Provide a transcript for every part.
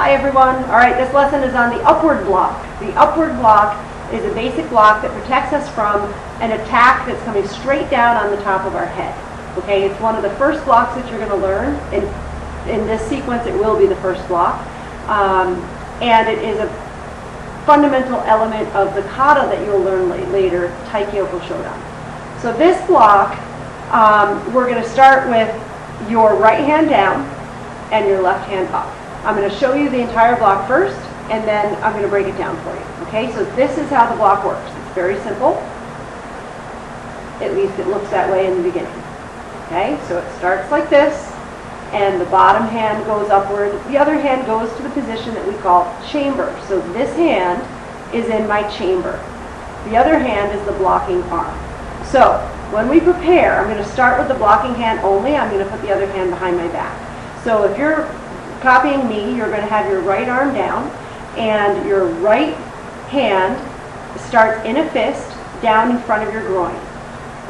Hi everyone. All right, this lesson is on the upward block. The upward block is a basic block that protects us from an attack that's coming straight down on the top of our head. Okay, it's one of the first blocks that you're going to learn. In this sequence, it will be the first block. And it is a fundamental element of the kata that you'll learn later, Taikyoko Shodan. So this block, we're going to start with your right hand down and your left hand up. I'm going to show you the entire block first, and then I'm going to break it down for you. Okay, so this is how the block works. It's very simple. At least it looks that way in the beginning. Okay, so it starts like this, and the bottom hand goes upward. The other hand goes to the position that we call chamber. So this hand is in my chamber. The other hand is the blocking arm. So when we prepare, I'm going to start with the blocking hand only. I'm going to put the other hand behind my back. So if you're copying me, you're going to have your right arm down, and your right hand starts in a fist down in front of your groin.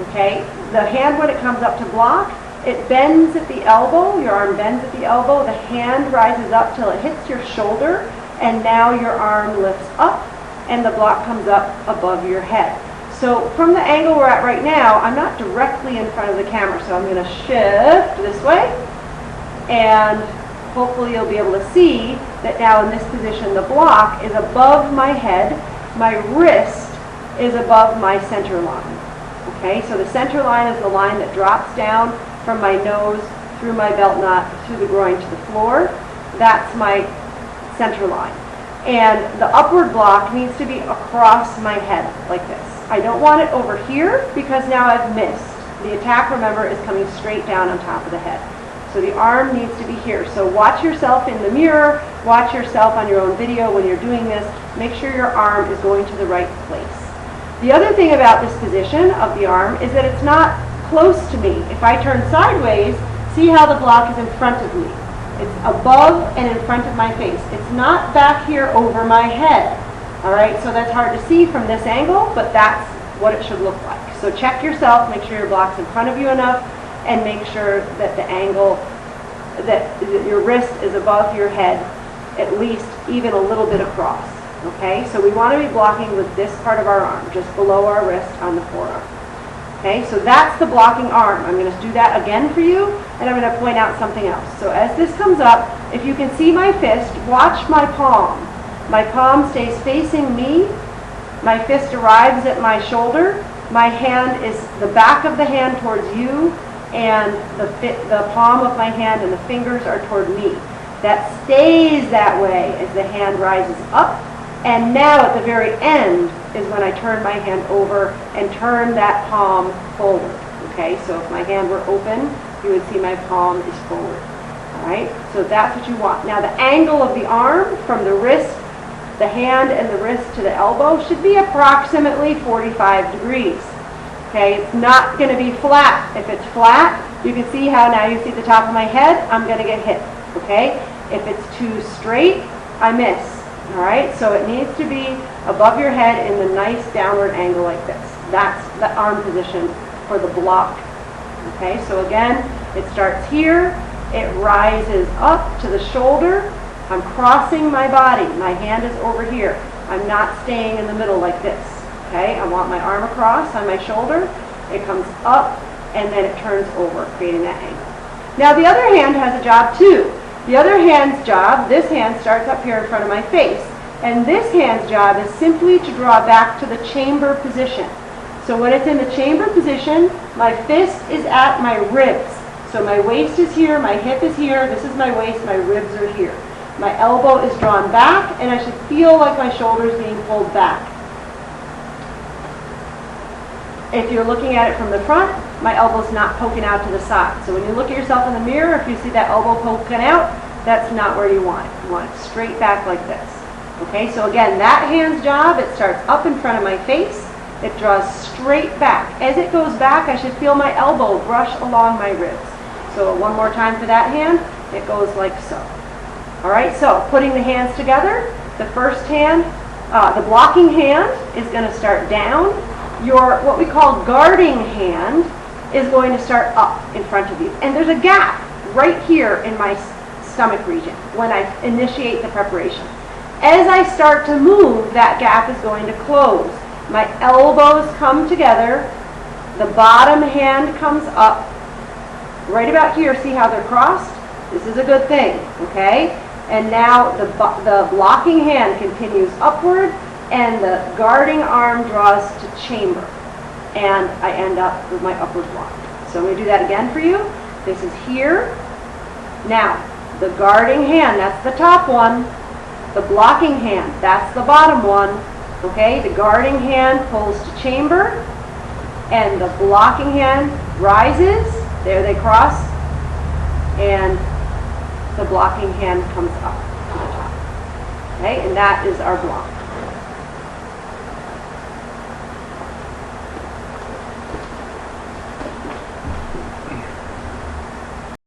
Okay? The hand, when it comes up to block, it bends at the elbow. Your arm bends at the elbow. The hand rises up till it hits your shoulder, and now your arm lifts up, and the block comes up above your head. So from the angle we're at right now, I'm not directly in front of the camera, so I'm going to shift this way, and hopefully you'll be able to see that now in this position the block is above my head, my wrist is above my center line. Okay, so the center line is the line that drops down from my nose through my belt knot, through the groin to the floor. That's my center line. And the upward block needs to be across my head like this. I don't want it over here because now I've missed. The attack, remember, is coming straight down on top of the head. So the arm needs to be here. So watch yourself in the mirror, watch yourself on your own video when you're doing this. Make sure your arm is going to the right place. The other thing about this position of the arm is that it's not close to me. If I turn sideways, see how the block is in front of me. It's above and in front of my face. It's not back here over my head. All right, so that's hard to see from this angle, but that's what it should look like. So check yourself, make sure your block's in front of you enough, and make sure that the angle, that your wrist is above your head, at least even a little bit across. Okay, so we want to be blocking with this part of our arm, just below our wrist on the forearm. Okay, so that's the blocking arm. I'm going to do that again for you, and I'm going to point out something else. So as this comes up, if you can see my fist, watch my palm. My palm stays facing me. My fist arrives at my shoulder. My hand is the back of the hand towards you, and the palm of my hand and the fingers are toward me. That stays that way as the hand rises up. And now at the very end is when I turn my hand over and turn that palm forward. Okay, so if my hand were open, you would see my palm is forward. All right, so that's what you want. Now the angle of the arm from the wrist, the hand and the wrist to the elbow should be approximately 45 degrees. Okay, it's not going to be flat. If it's flat, you can see how now you see the top of my head, I'm going to get hit. Okay, if it's too straight, I miss. All right, so it needs to be above your head in the nice downward angle like this. That's the arm position for the block. Okay, so again, it starts here. It rises up to the shoulder. I'm crossing my body. My hand is over here. I'm not staying in the middle like this. Okay, I want my arm across on my shoulder. It comes up, and then it turns over, creating that angle. Now the other hand has a job too. The other hand's job, this hand starts up here in front of my face, and this hand's job is simply to draw back to the chamber position. So when it's in the chamber position, my fist is at my ribs. So my waist is here, my hip is here, this is my waist, my ribs are here. My elbow is drawn back, and I should feel like my shoulder is being pulled back. If you're looking at it from the front, my elbow's not poking out to the side. So when you look at yourself in the mirror, if you see that elbow poking out, that's not where you want it. You want it straight back like this. Okay, so again, that hand's job, it starts up in front of my face. It draws straight back. As it goes back, I should feel my elbow brush along my ribs. So one more time for that hand, it goes like so. All right, so putting the hands together, the first hand, the blocking hand is going to start down. Your, what we call guarding hand, is going to start up in front of you. And there's a gap right here in my stomach region when I initiate the preparation. As I start to move, that gap is going to close. My elbows come together, the bottom hand comes up, right about here. See how they're crossed? This is a good thing, okay? And now the blocking hand continues upward, and the guarding arm draws to chamber. And I end up with my upward block. So I'm going to do that again for you. This is here. Now, the guarding hand, that's the top one. The blocking hand, that's the bottom one. Okay, the guarding hand pulls to chamber, and the blocking hand rises. There they cross, and the blocking hand comes up to the top. Okay, and that is our block.